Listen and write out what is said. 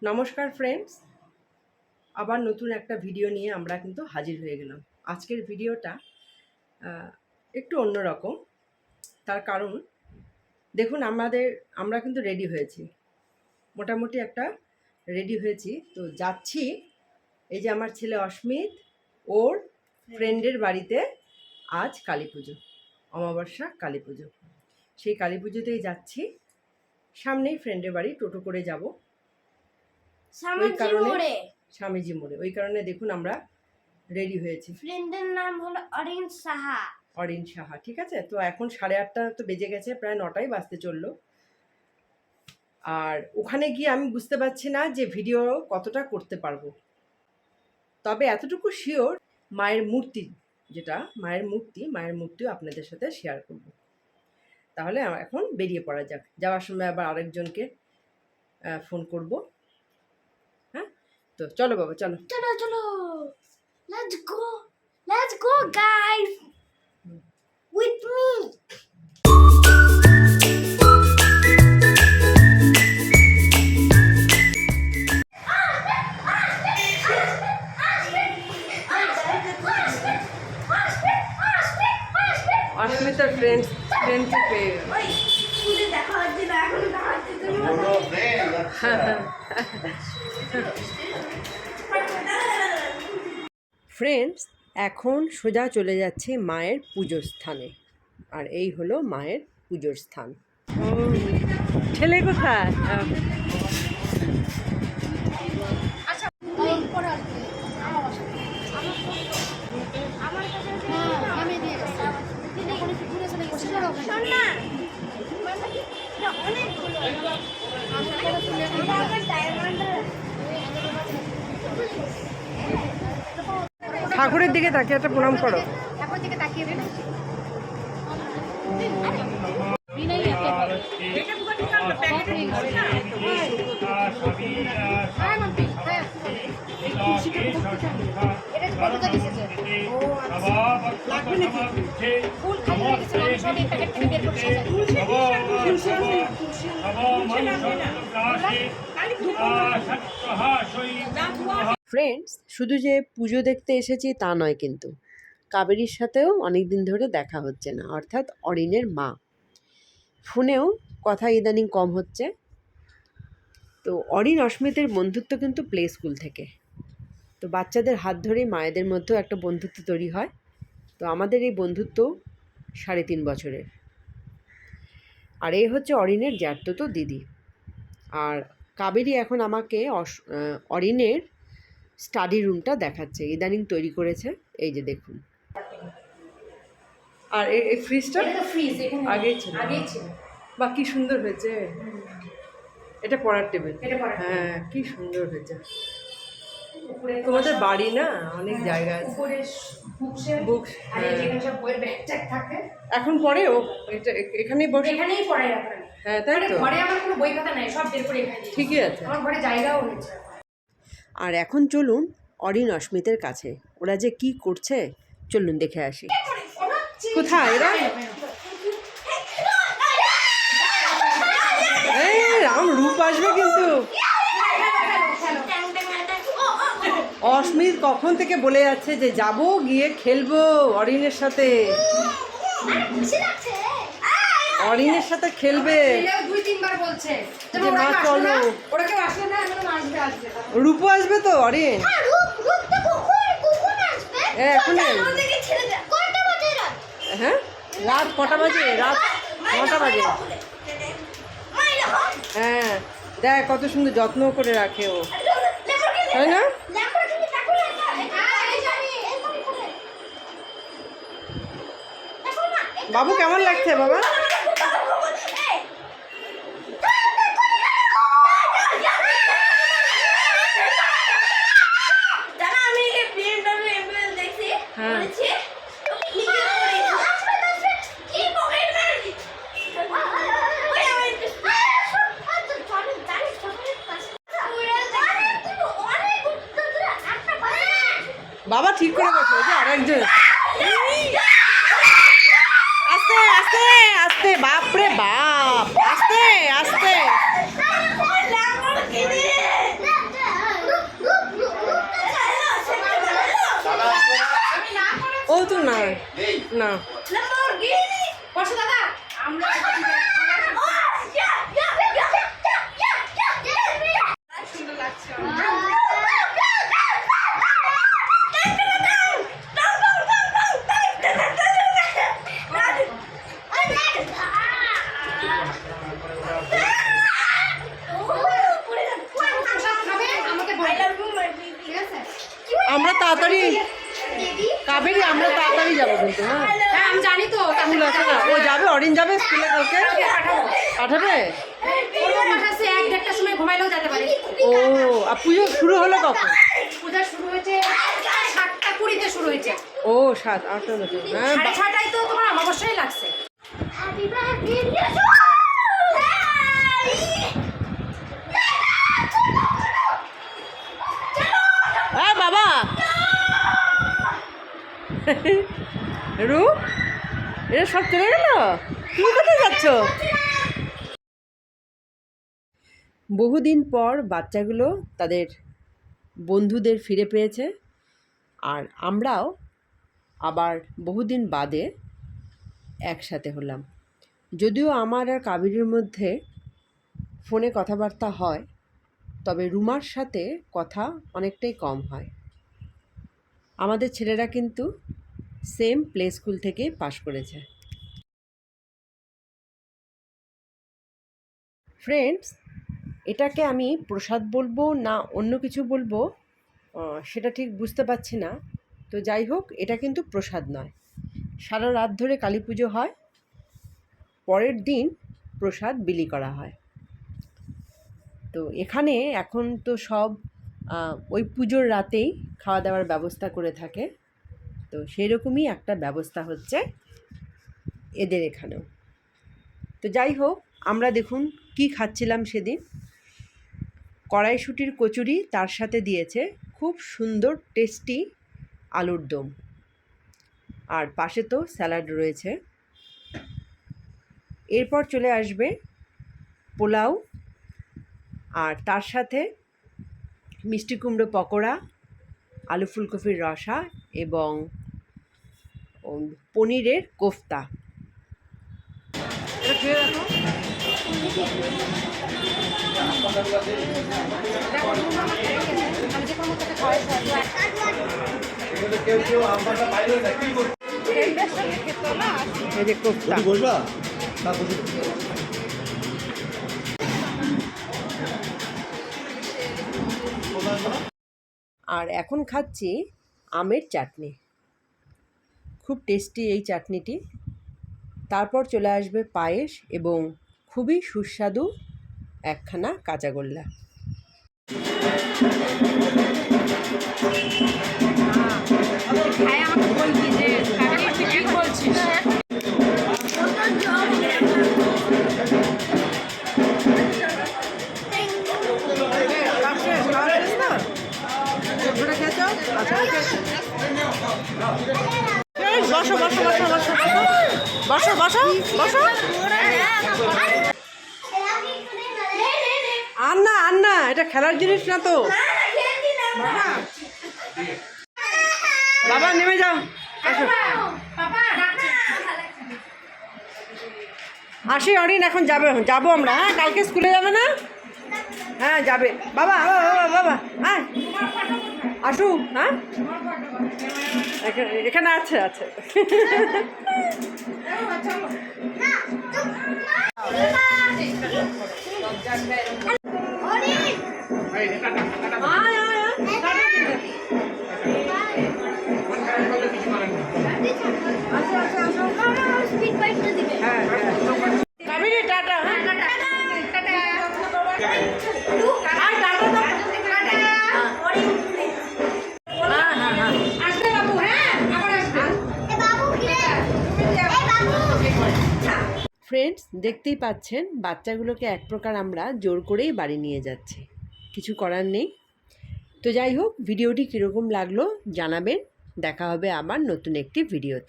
নমস্কার ফ্রেন্ডস, আবার নতুন একটা ভিডিও নিয়ে আমরা কিন্তু হাজির হয়ে গেলাম। আজকের ভিডিওটা একটু অন্যরকম। তার কারণ দেখুন, আমরা কিন্তু রেডি হয়েছি, মোটামুটি একটা রেডি হয়েছি। তো যাচ্ছি, এই যে আমার ছেলে অস্মিত, ওর ফ্রেন্ডের বাড়িতে আজ কালী পুজো, অমাবস্যা কালী পুজো। সেই কালী পুজোতেই যাচ্ছি। সামনেই ফ্রেন্ডের বাড়ি, টোটো করে যাব। ওই কারণে স্বামীজি মোড়ে, ওই কারণে দেখুন আমরা রেডি হয়েছি। ফ্রেন্ডের নাম হলো অরিন সাহা। অরিন সাহা, ঠিক আছে। তো এখন 8:30 তো বেজে গেছে, প্রায় 9টাই বাজতে চললো। আর ওখানে গিয়ে আমি বুঝতে পারছি না যে ভিডিও কতটা করতে পারবো, তবে এতটুকু শিওর, মায়ের মূর্তিও আপনাদের সাথে শেয়ার করব। তাহলে এখন বেরিয়ে পড়া যাক। যাওয়ার সময় আবার আরেকজনকে ফোন করব। হ্যাঁ, তো চলো বাবা, চলো চলো চলো, let's go guys, with me. অস্মিতার ফ্রেন্ডকে পেয়ে গেল। ফ্রেন্ডস, এখন সোজা চলে যাচ্ছি মায়ের পুজোর স্থানে। আর এই হলো মায়ের পুজোর স্থান। ছেলে কোথায়? ঠাকুরের দিকে তাকিয়ে একটা প্রণাম করো। ফ্রেন্ডস, শুধু যে পুজো দেখতে এসেছি তা নয়, কিন্তু কাবেরীর সাথেও অনেক দিন ধরে দেখা হচ্ছে না, অর্থাৎ অরিনের মা। ফোনেও কথা ইদানিং কম হচ্ছে। তো অরিন অস্মিতের বন্ধুত্ব কিন্তু প্লে স্কুল থেকে। তো বাচ্চাদের হাত ধরেই মায়েদের মধ্যেও একটা বন্ধুত্ব তৈরি হয়। তো আমাদের এই বন্ধুত্ব 3.5 বছরের। আর এই হচ্ছে অরিনের জ্যাঠতো দিদি। আর কাবেরী এখন আমাকে অরিনের স্টাডি রুমটা দেখাচ্ছে, ইদানিং তৈরি করেছে। এই যে দেখুন। আর এই ফ্রিজটা আগেই ছিল। বা কি সুন্দর হয়েছে। এটা পড়ার টেবিল। হ্যাঁ, কি সুন্দর হয়েছে। তোমাদের বাড়ি না, অনেক জায়গা আছে। বুকস, এখন পড়েও এখানেই বসে, এখানেই পড়ে এখন। হ্যাঁ, তাই তো। ঘরে আমার কোনো বই খাতা নাই, সব বের করে এখানে। ঠিকই আছে, আমার ঘরে জায়গাও হয়েছে। আর এখন চলুন অরিন অস্মিতের কাছে, ওরা যে কি করছে চলুন দেখে আসি। কোথায় এরা? রাম রূপ আসবে কিন্তু। অস্মিত কখন থেকে বলে যাচ্ছে যে যাবো, গিয়ে খেলবো অরিনের সাথে, অরিনের সাথে খেলবে। যে মা চলো, রূপও আসবে তো অরিন। এখন হ্যাঁ, রাত কটা বাজে? রাত 9টা বাজে। হ্যাঁ, দেখ কত সুন্দর যত্ন করে রাখে ও, তাই না? বাবু কেমন লাগছে বাবা? বাবা ঠিক করে বসো, যে আরেকজন। আস্তে আস্তে আস্তে, বাপরে বাপ, আস্তে আস্তে। না Lamborghini! বসো দাদা আমরা সুন্দর লাগছে আমরা তাড়াতাড়ি কাবেরি আমরা তাড়াতাড়ি যাবো কিন্তু হ্যাঁ হ্যাঁ আমি জানি তো স্কুল আছে না ও যাবে অরিন যাবে স্কুলে কালকে পাঠাবে পাঠাচ্ছে 1-1:30টার সময় ঘুমাইলেও যেতে পারে ও আর পুজো শুরু হলো কখন পূজা শুরু হয়েছে 7:20-তে শুরু হয়েছে ও 7-8 হ্যাঁ 6:30টায় তো তোমার অমাবস্যাই লাগছে হ্যাঁ বাবা রু এরা সব চলে গেল তুমি কোথায় যাচ্ছ বহুদিন পর বাচ্চাগুলো তাদের বন্ধুদের ফিরে পেয়েছে আর আমরাও আবার বহুদিন বাদে একসাথে হলাম যদিও আমার আর কাবেরীর মধ্যে ফোনে কথাবার্তা হয় তবে রুমার সাথে কথা অনেকটাই কম হয় আমাদের ছেলেরা কিন্তু সেম প্লে স্কুল থেকে পাশ করেছে ফ্রেন্ডস এটাকে আমি প্রসাদ বলবো না অন্য কিছু বলবো সেটা ঠিক বুঝতে পারছি না তো যাই হোক এটা কিন্তু প্রসাদ নয় সারা রাত ধরে কালী পুজো হয় পরের দিন প্রসাদ বিলি করা হয় তো এখানে এখন তো সব ওই পুজোর রাতেই খাওয়া দাওয়ার ব্যবস্থা করে থাকে তো সেই রকমই একটা ব্যবস্থা হচ্ছে এদের এখানেও তো যাই হোক আমরা দেখুন কি খাচ্ছিলাম সেদিন কড়াইশুঁটির কচুরি তার সাথে দিয়েছে খুব সুন্দর টেস্টি আলুর দম আর পাশে তো স্যালাড রয়েছে এরপর চলে আসবে পোলাও আর তার সাথে মিষ্টি কুমড়ো পকোড়া আলু ফুলকপির রসা এবং পনিরের কোফতা এই যে কোফতা আর এখন খাচ্ছি আমের চাটনি খুব টেস্টি এই চাটনিটি তারপর চলে আসবে পায়েস এবং খুবই সুস্বাদু একখানা কাঁচাগোল্লা আমাকে বলবি যে তুই ঠিক বলছিস বসো বসো বসো বসো বসো বসো বসো আর না এটা খেলার জিনিস না তো বাবা নেমে যাও আসো আসি অরিন এখন যাবো আমরা হ্যাঁ কালকে স্কুলে যাবে না হ্যাঁ যাবে বাবা বাবা হ্যাঁ আসু হ্যাঁ এখানে আছে টাটা ফ্রেন্ডস দেখতেই পাচ্ছেন বাচ্চাগুলোকে এক প্রকার আমরা জোর করেই বাড়ি নিয়ে যাচ্ছি কিছু করার নেই তো যাই হোক ভিডিওটি কীরকম লাগলো জানাবেন দেখা হবে আবার নতুন একটি ভিডিওতে